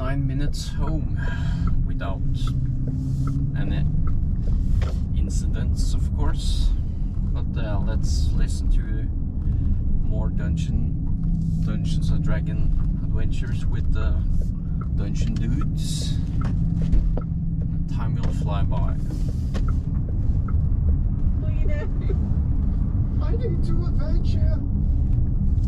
9 minutes home without any incidents, of course. But let's listen to more Dungeons and Dragons adventures with the Dungeon Dudes. Time will fly by. I need to avenge you.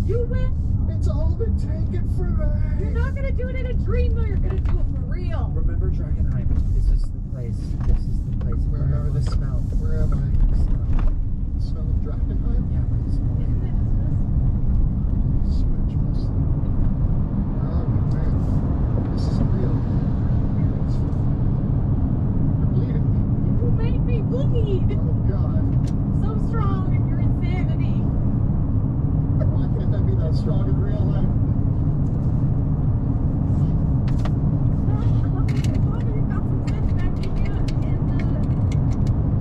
You win. It's all been taken from me. You're not gonna do it in a dream, though. You're gonna do it for real. Remember Dragonheim. This is the place. This is the place. Remember the smell. Where am I? The smell. The smell of Dragonheim? Yeah, where the smell. Isn't it? Switch must. Where are we? Where? This isn't real. You're bleeding. You made me bleed. Oh God. So strong in your insanity. Why can't I be that strong in real life?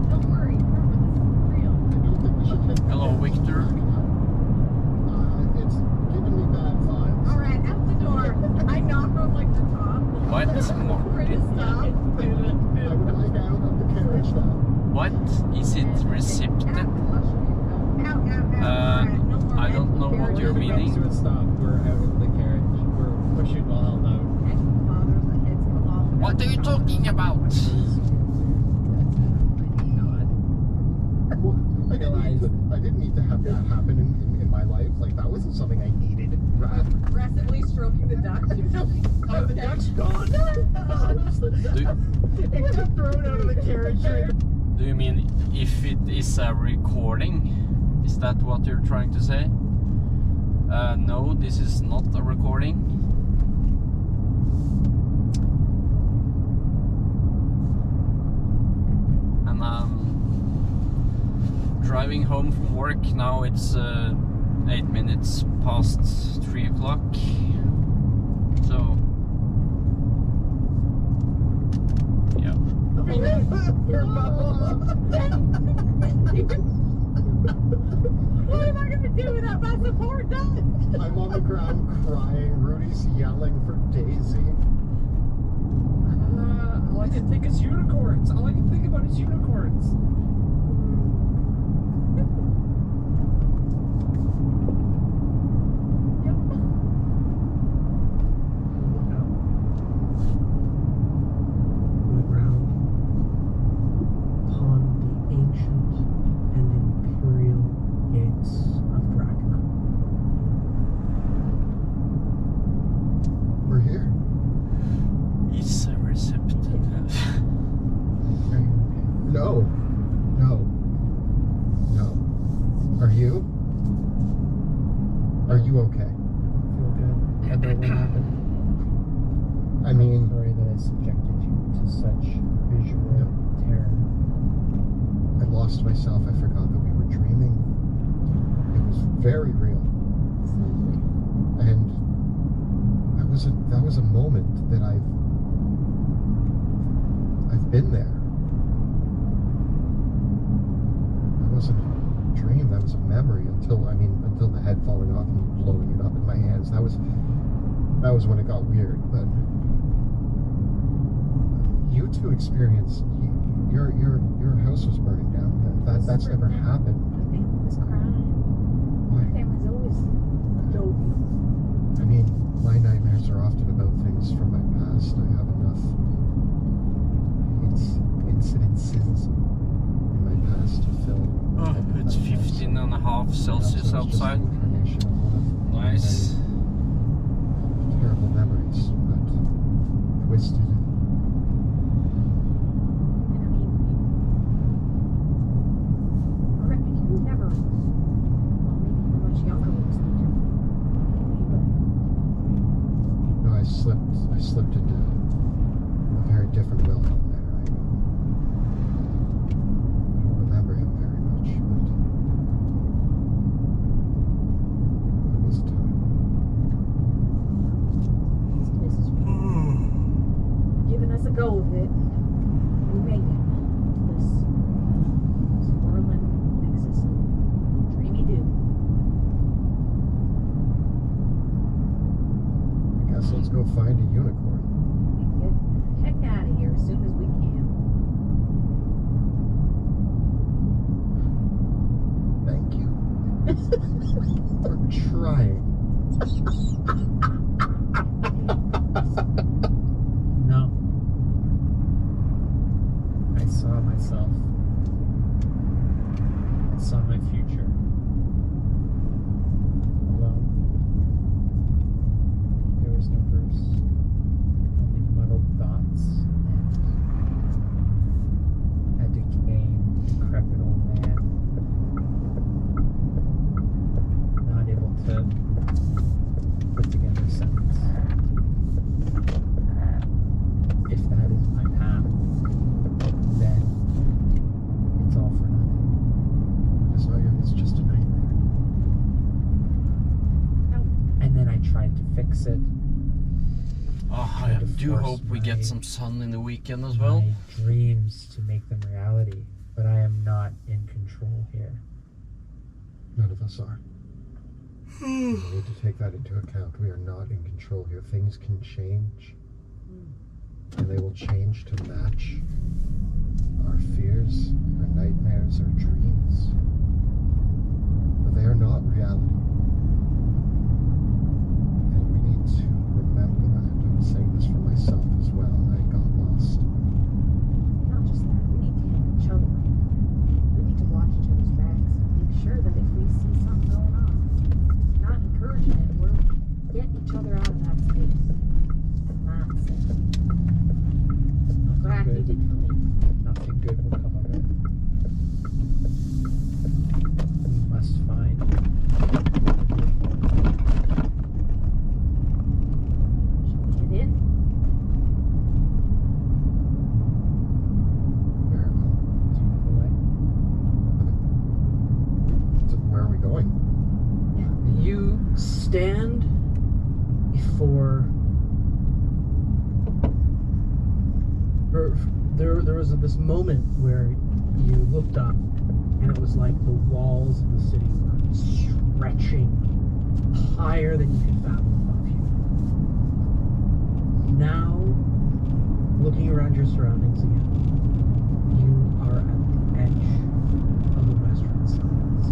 Don't worry. Remember, this is real. I don't think we should hit. Hello, Victor. It's giving me bad vibes. All right, out the door. I knock on like the top. What? Where to stop? I would like out of the carriage now. What? Is it reciprocated? I don't know what you're meaning. To a stop. We're out of the carriage. We're pushing while held out. What are you talking about? Well, I didn't need to have that happen in my life. Like, that wasn't something I needed. Aggressively stroking the duck. Oh, the duck's gone. It got thrown out of the carriage. Do you mean if it is a recording? Is that what you're trying to say? No, this is not a recording. And I'm driving home from work now. It's 8 minutes past 3 o'clock. So, yeah. What am I gonna do without my support dog? I'm on the ground crying. Rudy's yelling for Daisy. All I can think is unicorns. All I can think about is unicorns. The ground upon the ancient and imperial gates of Dracula. We're here. It's a receptative. No. No. No. Are you? Are you okay? Feel good about what happened. I mean, Sorry that I subjected you to such visual No. terror. I lost myself. I forgot that we were dreaming. It was very real. And that was a moment that I've been there. That wasn't a dream, that was a memory until the head falling off and blowing it up in my hands. That was when it got weird. But you two experienced, your house was burning down. That's never happened. My family was crying. Why? My family's always jovial. I mean, my nightmares are often about things from my past. I have enough incidences in my past to fill. Oh, it's 15.5 Celsius outside. Nice. Terrible memories, but twisted. And I mean, you never, well, maybe you were much younger when this thing No, I slipped into a very different Wilhelm there. I don't remember him very much, but it was a time. This place is saw myself. I saw my future. Alone. There was no Bruce. Only muddled thoughts and a decaying, decrepit old man. Not able to put together a sentence. If that is my path, then it's all for nothing. It's just a nightmare. And then I tried to fix it. Oh, I Trying to do force hope we my- get some sun in the weekend as well. My dreams to make them reality, but I am not in control here. None of us are. We need to take that into account. We are not in control here. Things can change. And they will change to match our fears, our nightmares, our dreams. But they are not reality. And we need to remember that. I'm saying this for myself as well. I got lost. Not just that, we need to help each other. We need to watch each other's backs and make sure that if we see something going on, not encouraging it, we're getting each other out of that space. And that's it. I'm glad you did for me. Nothing good will come of it. We must find. Shall we head in? Very well. Do you know the way? So where are we going? You stand before. There was this moment where you looked up, and it was like the walls of the city were stretching higher than you could fathom above you. Now, looking around your surroundings again, you are at the edge of the western sands,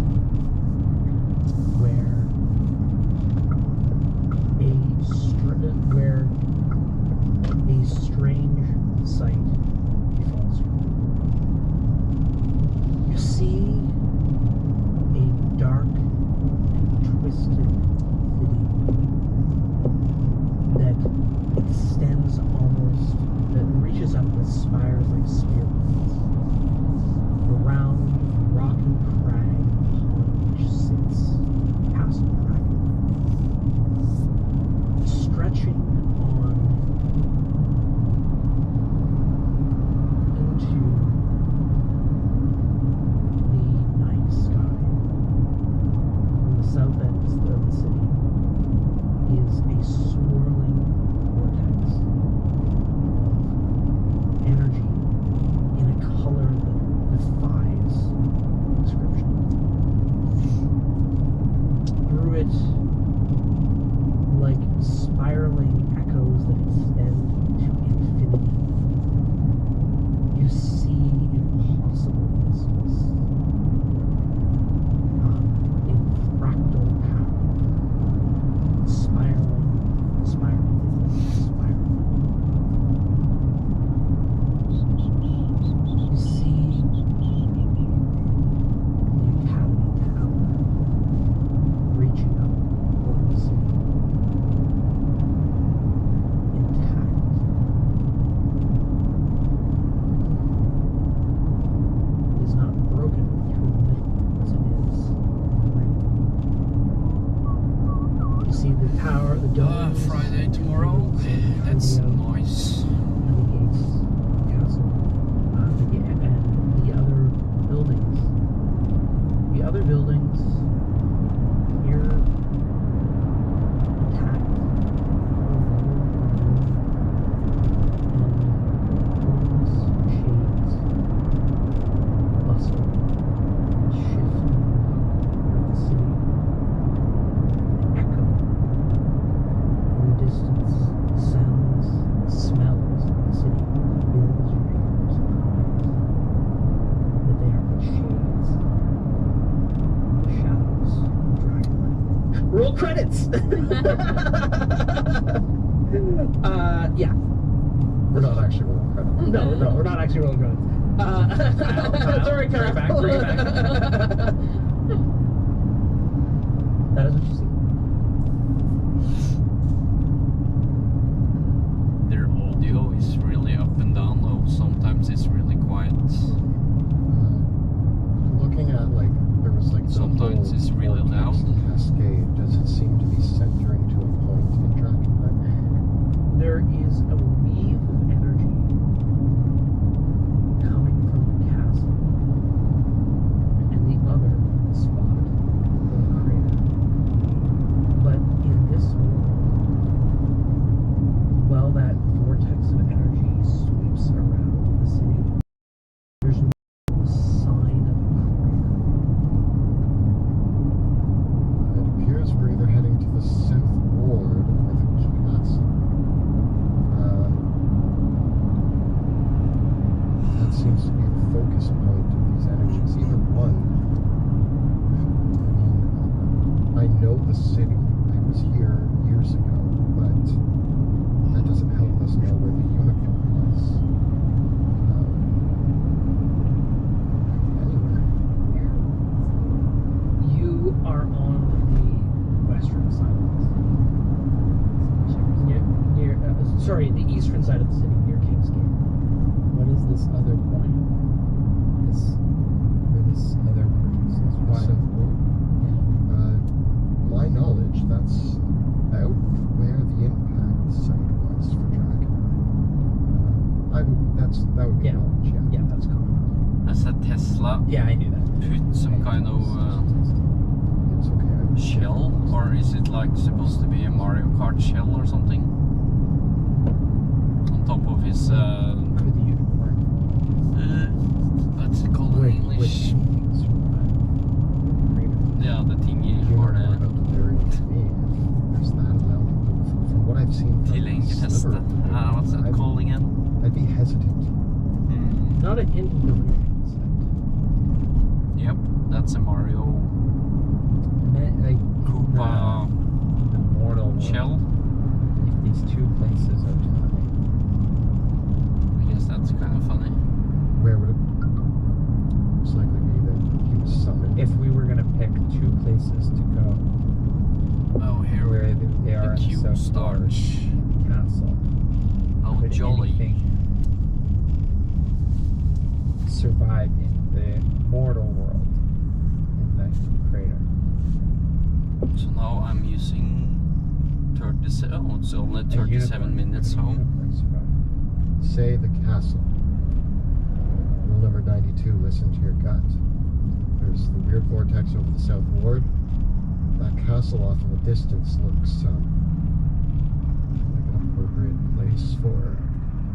where a strange sight befalls you. You see a dark and twisted city that extends almost, that reaches up with spires like spearheads around a rocky crag upon which sits Castle Dragon, stretching on into the night sky. On the south end of the city is a swirling vortex of energy in a color that defies description. Through it, like spiraling echoes that extend to infinity, you see impossible vistas in fractal pattern, spiraling. You see the Academy Tower reaching up over the city, intact. It is not broken through the middle as it is in the ring. You see the tower, the domes. Friday tomorrow. That's nice. And the gates, the castle, and the other buildings. The other buildings here intact, and shades bustle and shift throughout the city, and echo in the distance. Sounds, smells of the city fills your ears and eyes, but they are but shades of the shadows of Dragonland. Roll credits! Yeah. We're not actually rolling credit. No, we're not actually rolling credits. Sorry, bring it back, Kyle. bring it back. That is what you see. Their audio is really up and down, though sometimes it's really quiet. Looking at like there was like the Sometimes whole it's really vortex loud. cascade. Does it seem to be centering to a point in Drakenheim? There is a weave of energy coming from the castle and the other from the spot, the crater. But in this world, while that vortex of energy sweeps around the city, there's no sign of a crater. It appears we're either heading to the South Ward or the castle. That seems to be the focus point of these energies. Either one. I know the city. I was here years ago, but that doesn't help us know where the unicorn was. Anywhere. You are on the western side of the city. Sorry, the eastern side of the city, near Kingsgate. What is this other point? Where this other vortex is? The South Ward. My knowledge, that's about where the impact site was for Drakenheim. That would be Yeah. knowledge, yeah. Yeah, that's common. As a Tesla Yeah, I knew that. put some kind of It's okay. I would shell, or is it like supposed to be a Mario Kart shell or something? On top of his, Could the unicorn what's it called in would English? anything survive the crater? Yeah, the thingy, You or are the about to vary to me if there's that amount of, from what I've seen from the tillängstestet. sliver of the day, What's that called again? I'd be hesitant. Not a hint of the real insect. Yep, that's a Mario Like Koopa the mortal world, shell. if these two places are tied, I guess that's kind of funny. Where would it most likely be that he was summoned? if we were gonna pick two places to go, Oh, here where they are the in queue the South Ward starts. Castle, Oh, could jolly. anything survive in the mortal world, in the crater? So now I'm using 37. Oh, it's only A 37 unicorn. minutes Could a home. unicorn survive? Say the castle. Rule number 92, listen to your gut. There's the weird vortex over the South Ward. That castle off in the distance looks like an appropriate place for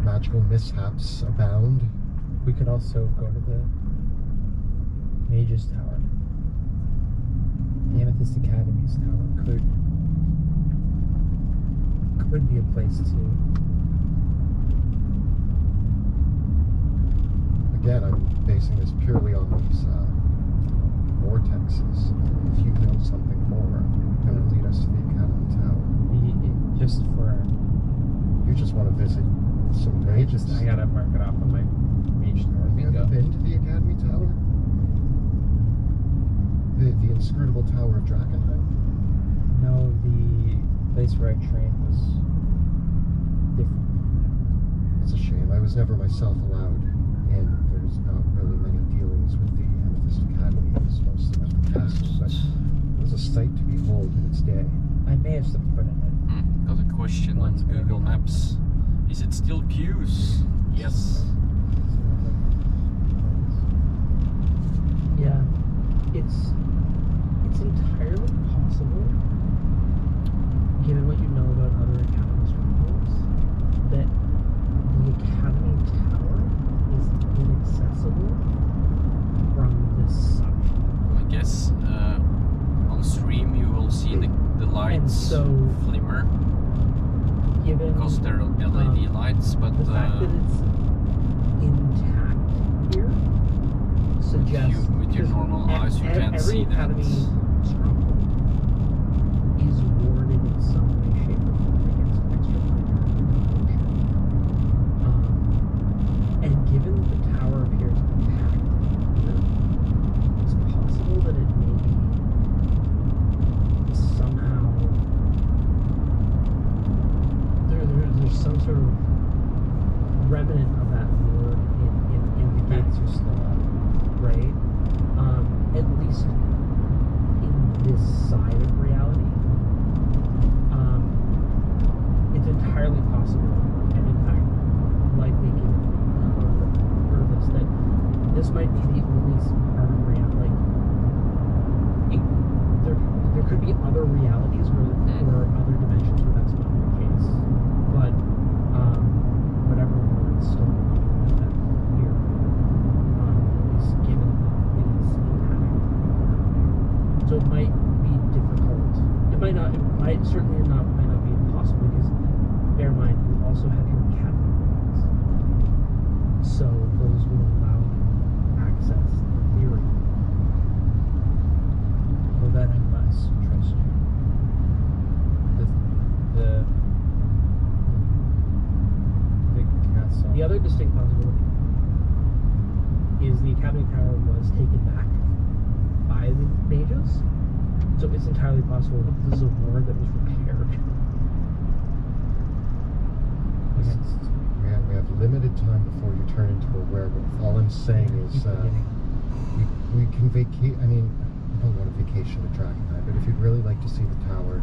magical mishaps abound. We could also go to the Mage's Tower. The Amethyst Academy's tower could be a place to. Again, I'm basing this purely on these vortexes. If you know something more, that would lead us to the Academy Tower. Just for. You just want to visit some mages. I gotta mark it off on my Mage Tower Have you ever bingo. been to the Academy Tower? The inscrutable Tower of Drakenheim? No, the place where I trained was different. It's a shame. I was never myself allowed in. There's not really many dealings with the Amethyst Academy. It was mostly at the castle, but it was a sight to behold in its day. I may have stepped foot in it. Got a question on Once maybe. Google Maps. Is it still queues? Yes. Yeah, it's entirely possible, given what you know about other Academy structures, that the Academy Tower is inaccessible from this side. I guess on stream you will see the lights so- flimmer Given because they're LED lights, but the fact that it's intact here suggests with your because normal eyes you can't every see that. Academy stronghold is warded in some way, shape, or form against extraplanar motion. And given that the tower appears the only part of reality. Like, there could be other realities or other dimensions where that's not the case. But whatever we're still with that here, at least given that it is intact. So it might be difficult. It might not. It might certainly not. Might not be impossible because bear in mind you also have your cabinet rings. So those will allow you access in theory. Well, then unless trust you. The other distinct possibility is the Academy Tower was taken back by the mages, so it's entirely possible that this is a war that was repaired against. We have limited time before you turn into a werewolf. All I'm saying is Keep beginning. we can vacate. I mean, I don't want to vacation to Drakenheim, but if you'd really like to see the tower,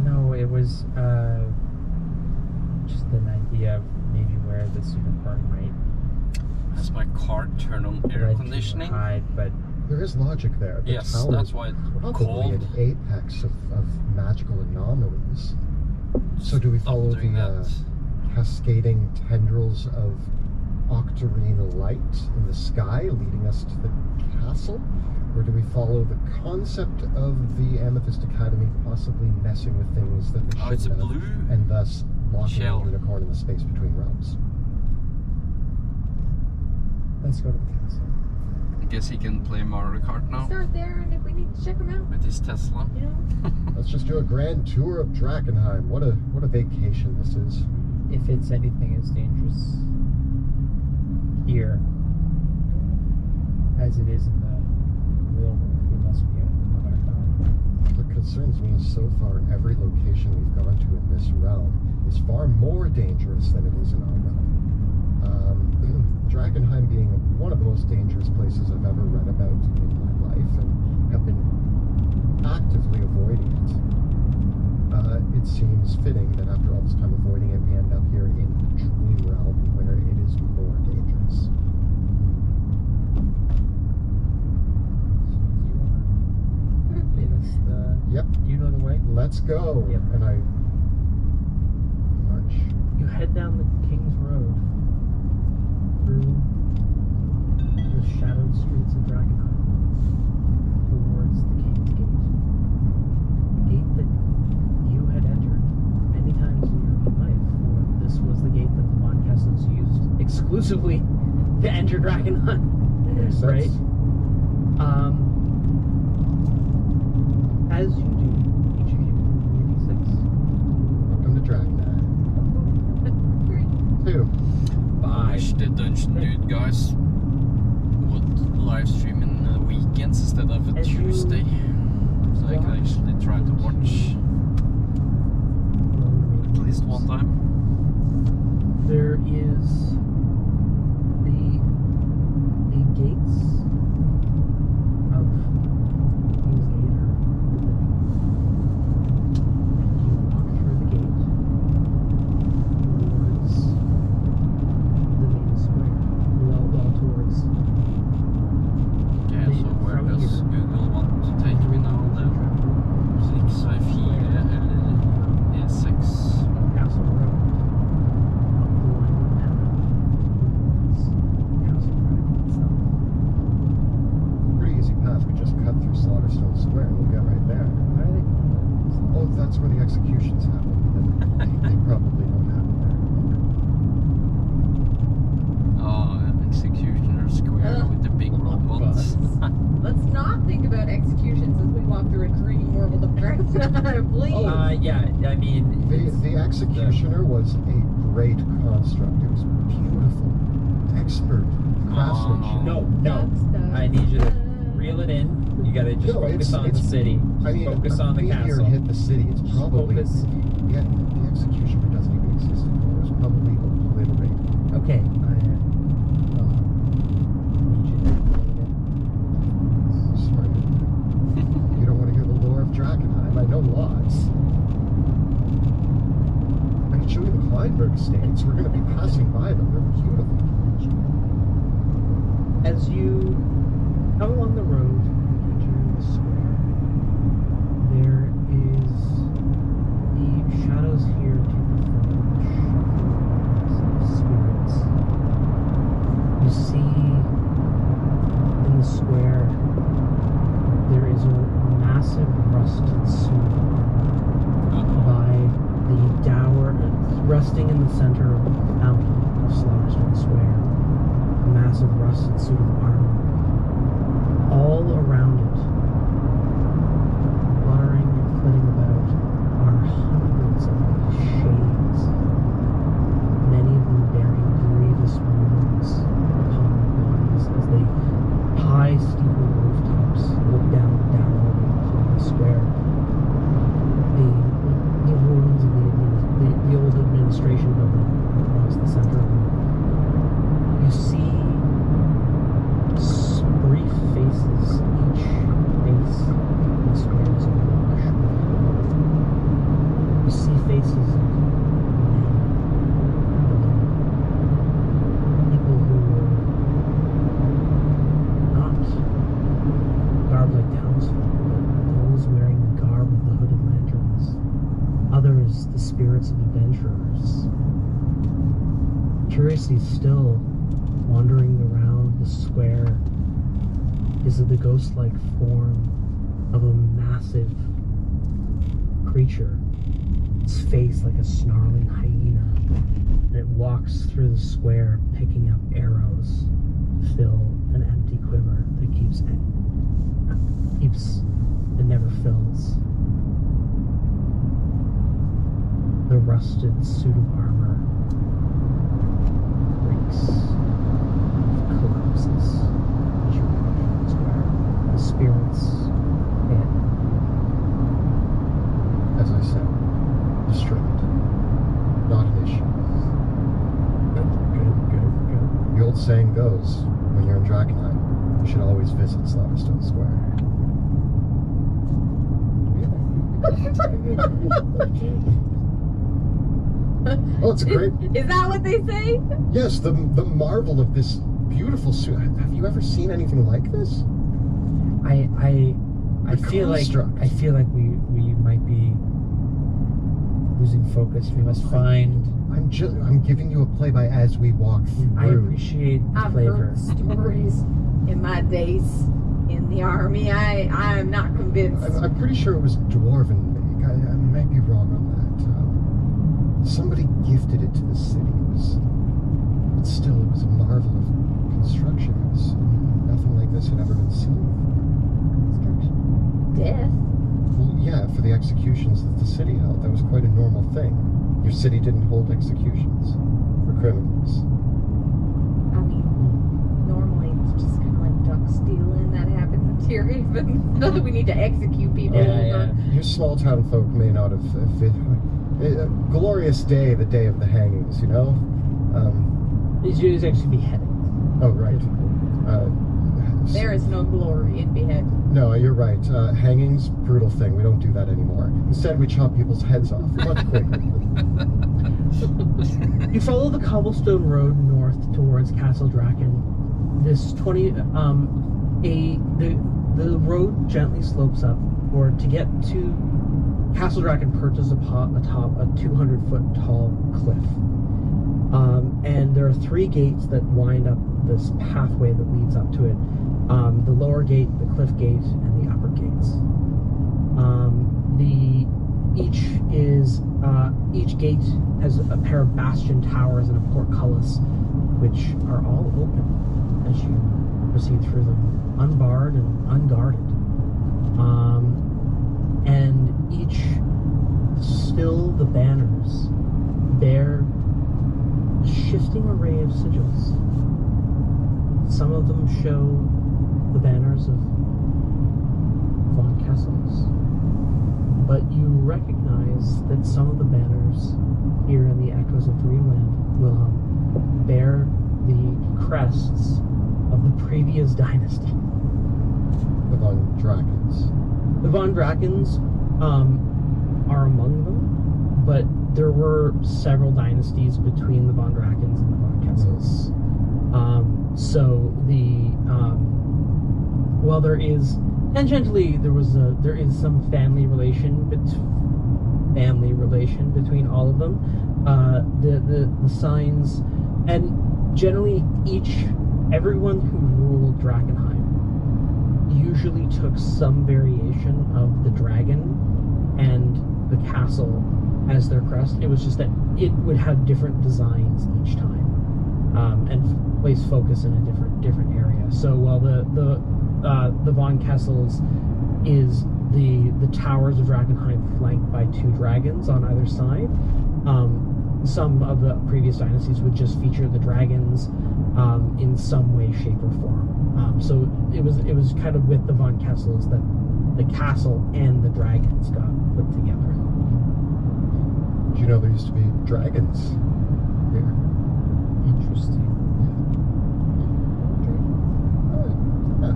No, it was just an idea of maybe where the super part might Has my car turned on air let you conditioning? hide, but there is logic there. The Yes, tower that's is why it's probably called. an apex of magical anomalies. So do we Stop follow doing the that. cascading tendrils of octarine light in the sky leading us to the castle? Or do we follow the concept of the Amethyst Academy possibly messing with things that they Oh, it's a shouldn't have, blue and thus locking shell. the unicorn in the space between realms? let's go to the castle. I guess he can play Mario Kart now Start there, and if we need to check them out, with his Tesla. you know. Let's just do a grand tour of Drakenheim. What a vacation this is. If it's anything as dangerous here as it is in the real world, we must be go back down. What concerns me is so far every location we've gone to in this realm is far more dangerous than it is in our realm. Drakenheim being one of the most dangerous places I've ever read about in my life and have been actively avoiding it. It seems fitting that after all this time avoiding it, we end up here in the dream realm where it is more dangerous. Yep, You know the way? let's go. Yep. And I march. You head down the King's Road through the shadowed streets of Drakenheim towards the King's Gate. The gate that you had entered many times in your life, or this was the gate that the Von Kessels used exclusively to enter Drakenheim. Makes sense. Right? As you do, each of you can roll a d6. Welcome to Drakenheim. 2. Wish the Dungeon Dude guys would live stream in the weekends instead of a As you Tuesday, so I can actually try to watch at least one time. There is the gates of King's Gate are open. And you walk through the gate towards the main square. Well towards Okay, so where does Google want to take me now then? 6 I 4 eller E6? Castle Road. Up the winding path towards Castle Dragon itself. Pretty easy path. We just cut through Slaughterstone Square and we'll get right there. Why do they call Oh, that's where the executions happen. And they probably don't happen Oh, Executioner Square with the big robots. Let's not think about executions as we walk through a dream world of Drakenheim, please. yeah, I mean, there. The Executioner was a great construct. It was beautiful. Expert craftsmanship. no. I need you to reel it in. You gotta just No, focus on the it's- city. I mean, Focus on the meteor castle. hit the city. It's probably Focus. yeah. The Executioner doesn't even exist anymore. It was probably obliterated. Okay, I need you to reel it in. Sorry. You don't want to hear the lore of Drakenheim. I know lots. I can show you the Kleinberg estates. We're going to be passing by them. They're beautiful. As as you come along the road and enter the square, there is the shadows here take the form of shuffling of spirits. You see in the square there is a massive rusted suit by the dower resting in the center of the fountain of Slaughterstone Square. A massive rusted suit of armor. All around it, fluttering and flitting about, are hundreds of these shades, many of them bearing grievous wounds upon their bodies as they high steeple rooftops look down the down upon the square. The ruins of the old administration building across the center of them. You see brief faces, each face in the square is awash with horror. You see faces of men, women, people who were not garbed like townsfolk, but those wearing the garb of the hooded lanterns. Others, the spirits of adventurers. Curiously still, wandering around the square, is the ghost-like form of a massive creature. Its face like a snarling hyena. And it walks through the square, picking up arrows to fill an empty quiver that keeps it never fills. The rusted suit of armor reeks of collapses as you walk through the square. The spirits in. As I said, distracted. Not an issue. Good. The old saying goes, when you're in Drakenheim, you should always visit Slaughterstone Square. Oh, it's a great... Is that what they say? Yes, the marvel of this beautiful suit. Have you ever seen anything like this? I feel like we might be losing focus. We must find. I'm giving you a play by as we walk through. I appreciate the I've flavor. heard stories in my days in the army. I am not convinced. I'm pretty sure it was dwarven make. I might be wrong on that. Somebody gifted it to the city. But still, it was a marvel of construction. Nothing like this had ever been seen before. Death? Well, yeah, for the executions that the city held, that was quite a normal thing. Your city didn't hold executions for criminals. I mean, normally it's just kind of like duck stealing that happens in Tearhaven. Not that we need to execute people over. You small town folk may not have a glorious day, the day of the hangings, you know? It's actually beheading. Oh, right. There is no glory in beheading. No, you're right. Hangings, brutal thing. We don't do that anymore. Instead, we chop people's heads off much quicker. You follow the cobblestone road north towards Castle Draken. This the road gently slopes up, or to get to Castle Draken perches atop a 200-foot tall cliff. And there are 3 gates that wind up this pathway that leads up to it. The lower gate, the cliff gate, and the upper gates. Each gate has a pair of bastion towers and a portcullis, which are all open as you proceed through them, unbarred and unguarded. And each, still the banners bear a shifting array of sigils. Some of them show the banners of Von Kessel's, but you recognize that some of the banners here in the Echoes of Dreamland, Wilhelm, bear the crests of the previous dynasty. The Von Drakens. The Von Drakens are among them, but there were several dynasties between the Von Drakens and the Von Kessels. So while there is tangentially there is some family relation between all of them. The signs, and generally everyone who ruled Drakenheim usually took some variation of the dragon and the castle as their crest. It was just that it would have different designs each time, and place focus in a different area. So while the Von Kessels is the towers of Drakenheim flanked by two dragons on either side, some of the previous dynasties would just feature the dragons in some way, shape, or form. So it was kind of with the Von Kessels that the castle and the dragons got put together. Did you know there used to be dragons here? Interesting. Yeah.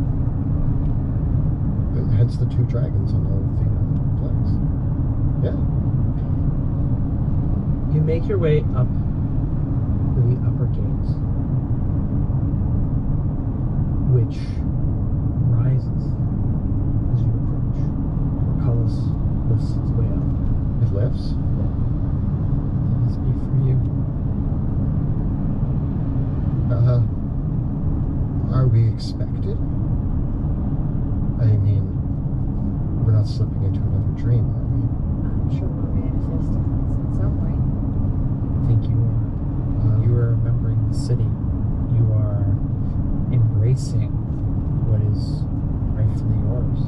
Hence the two dragons on all of the flags. Yeah. You make your way up to the upper gates, which rises as you approach. Portcullis lifts its way up. It lifts. That must be for you. Are we expected? I mean, we're not slipping into another dream, are we? I'm sure we're manifesting this in some way. I think you are. You are remembering the city. You are embracing what is rightfully yours.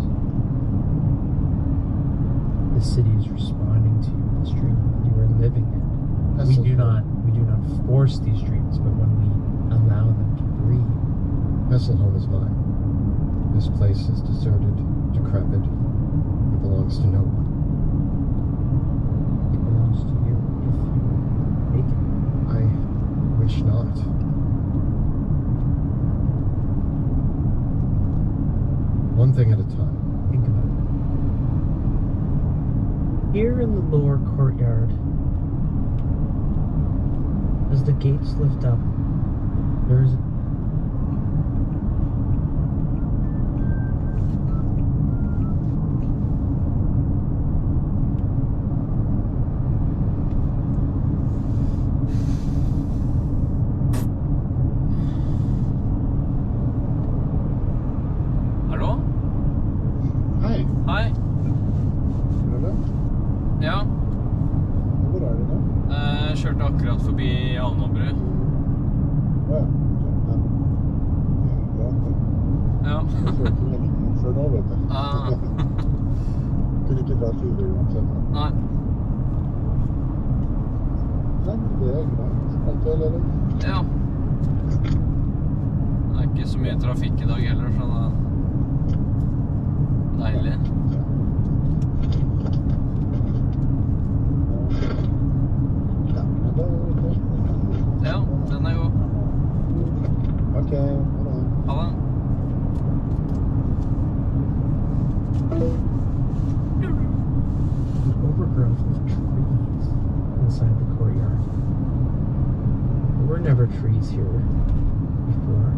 The city is responding to you in this dream. You are living it. We do not force these dreams, but when we allow them to breathe. Hesselholm is mine. This place is deserted, decrepit. It belongs to no one. It belongs to you if you make it. I wish not. One thing at a time. Think about it. Here in the lower courtyard, as the gates lift up, there is Hallo? Hei. Hei. Ja, Hvor er det nå? jeg kjørte akkurat forbi Alnabru. Ja. Før nå, vet du. Ah. Kunne ikke dra tidligere uansett. Nei. Nei, det er greit. Alt er ledig. Ja. Det er ikke så mye trafikk i dag heller, så det er deilig. Ja, den er god. Ok, ha det. Ha det. an overgrowth of trees inside the courtyard. There were never trees here before.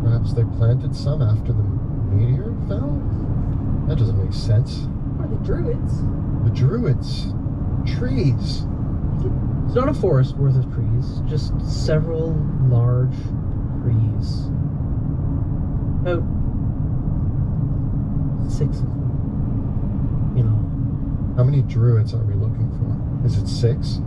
Perhaps they planted some after the meteor fell? That doesn't make sense. Or the druids. The druids. Trees. It's not a forest worth of trees, just several large trees. About 6 of them. You know, How many druids are we looking for? Is it 6?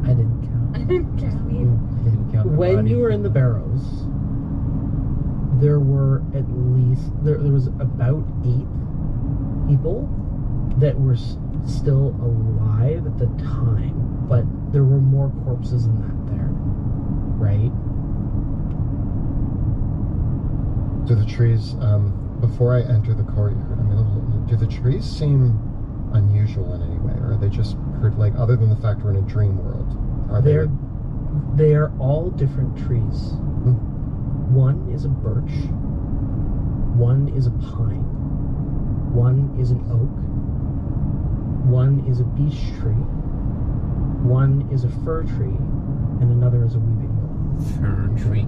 I didn't count. I didn't count either. I didn't count. When you were in the barrows, there were at least there was about 8 people that were still alive at the time, but there were more corpses than that there, right? Do the trees, before I enter the courtyard, I mean, do the trees seem unusual in any way? Or are they just, like, other than the fact we're in a dream world? Are They are all different trees. One is a birch, one is a pine, one is an oak, One is a beech tree, one is a fir tree, and another is a weeping willow. Fir tree.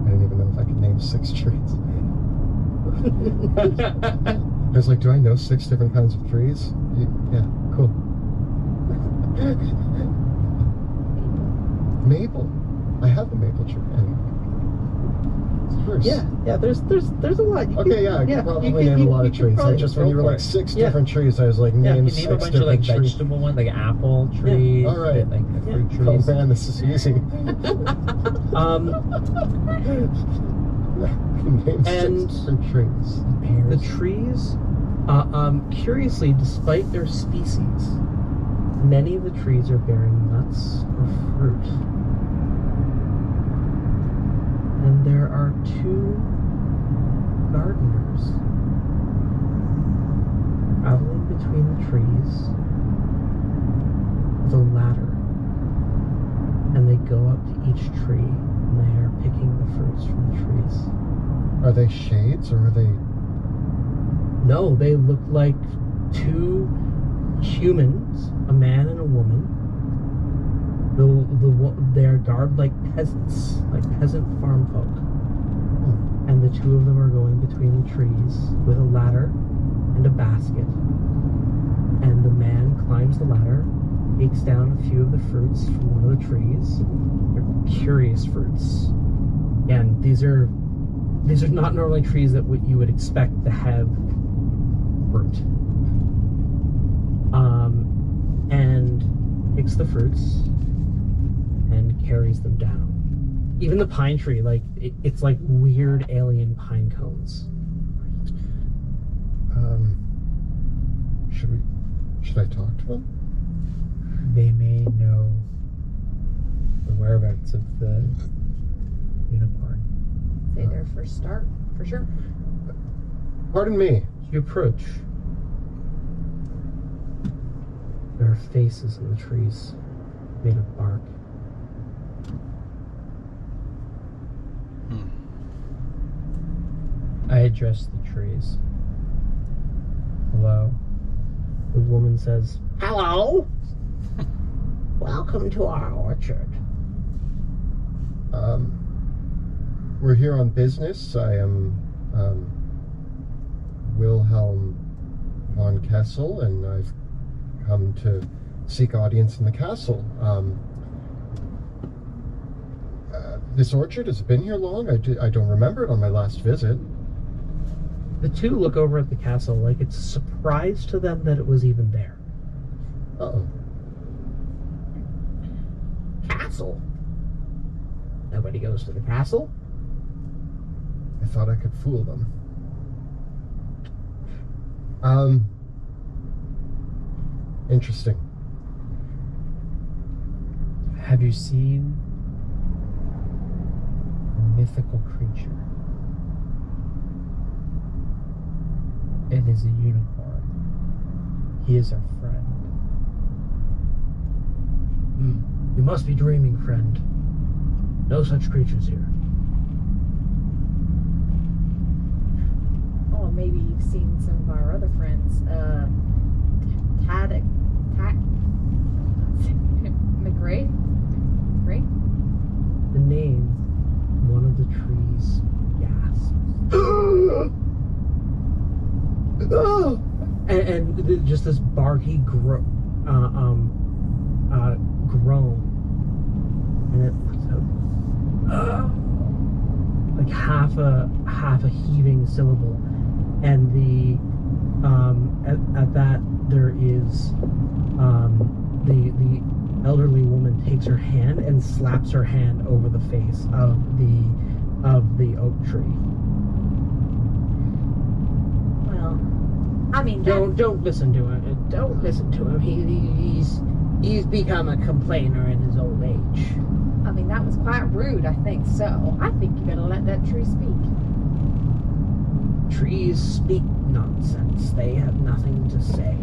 I didn't even know if I could name 6 trees. I was like, do I know 6 different kinds of trees? Yeah, cool. Maple. I have a maple tree. Anyway. Spruce. Yeah. There's a lot. You Okay, can- yeah, I can probably you can- name you- a lot you of can trees. I probably just, when you were go for like it. 6 Yeah. different trees, I was like, Yeah, name you Name 6 a bunch of different like trees. vegetable ones, like apple trees. All right. Like fruit Oh trees. man, this is easy. Name 6 And- different trees. The trees, curiously, despite their species, many of the trees are bearing nuts or fruit. And there are 2 gardeners traveling between the trees with a ladder. And they go up to each tree and they are picking the fruits from the trees. Are they shades or are they? No, they look like 2 humans, a man and a woman. They are garbed like peasants, like peasant farm folk. And the 2 of them are going between the trees with a ladder and a basket. And the man climbs the ladder, takes down a few of the fruits from one of the trees. They're curious fruits. And these are not normally trees that you would expect to have fruit. And picks the fruits and carries them down. Even the pine tree, like it's like weird alien pine cones. Should I talk to them? They may know the whereabouts of the unicorn. Say their first start, for sure. Pardon me. You approach. There are faces in the trees made of bark. I address the trees. Hello. The woman says, "Hello. Welcome to our orchard." We're here on business. I am Wilhelm von Kessel, and I've come to seek audience in the castle. This orchard has been here long? I don't remember it on my last visit. The 2 look over at the castle like it's a surprise to them that it was even there. Uh-oh. Castle? Nobody goes to the castle? I thought I could fool them. Interesting. Have you seen a mythical creature? It is a unicorn. He is our friend. You must be dreaming, friend. No such creatures here. Oh, maybe you've seen some of our other friends. McRae? Right? The name, one of the trees gasps. and just this barky groan. And it puts out like half a heaving syllable. And the at that there is the elderly woman takes her hand and slaps her hand over the face of the oak tree. Well, I mean, Don't listen to him. Don't listen to him. He's become a complainer in his old age. I mean, that was quite rude, I think so. I think you better let that tree speak. Trees speak nonsense. They have nothing to say.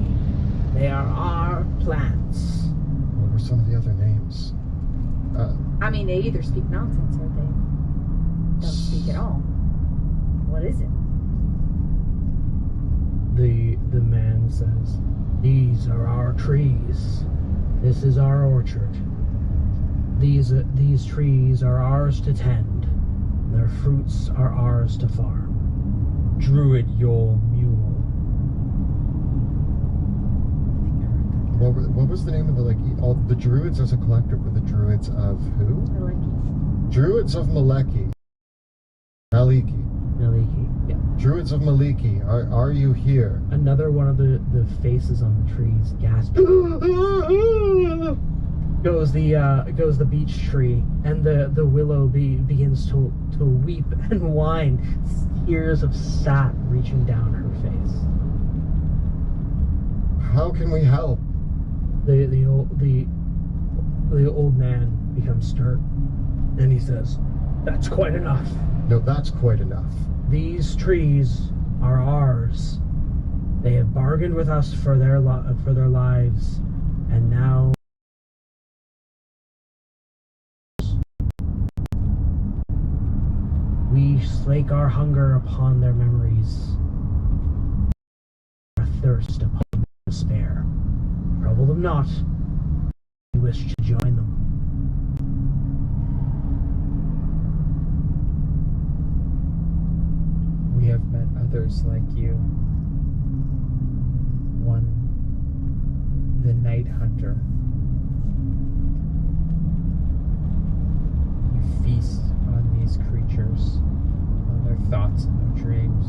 They are our plants. What were some of the other names? I mean, they either speak nonsense or they don't speak at all. What is it? The man says, These are our trees. This is our orchard. These trees are ours to tend. Their fruits are ours to farm. Druid Yule Mule. What was the name of the all the druids as a collective were the druids of who? Maliki. Druids of Maliki. Maliki. Maliki. Yeah. Druids of Maliki, are you here? Another one of the faces on the trees gasping. goes the beech tree, and the willow begins to weep and whine, tears of sap reaching down her face. How can we help? The old man becomes stern, and he says, "That's quite enough. No, that's quite enough. These trees are ours. They have bargained with us for their lives, and now we slake our hunger upon their memories, our thirst upon their despair. Trouble them not. We wish to join them." We have met others like you. One, the Night Hunter. You feast on these creatures, on their thoughts and their dreams,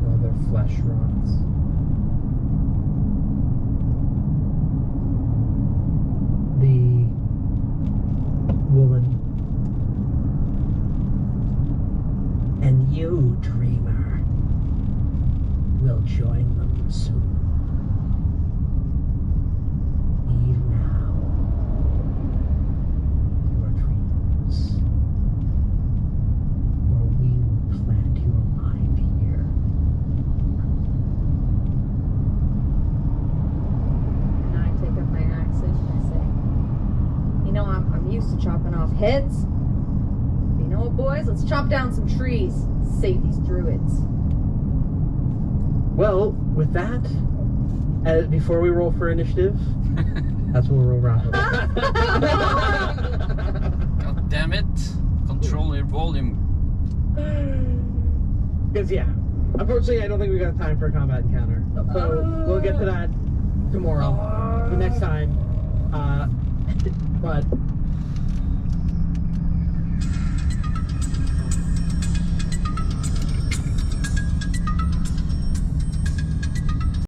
while their flesh rots. The woman. "And you, dreamer, will join them soon. Leave now your dreams, or we will plant your mind here." And I take up my axe and I say, "You know, I'm used to chopping off heads. You know what, boys? Let's chop down some trees. Save these druids." Well, with that, before we roll for initiative, that's what we'll roll around. God damn it. Control your volume. Because, yeah, unfortunately, I don't think we got time for a combat encounter. So we'll get to that tomorrow, the next time. But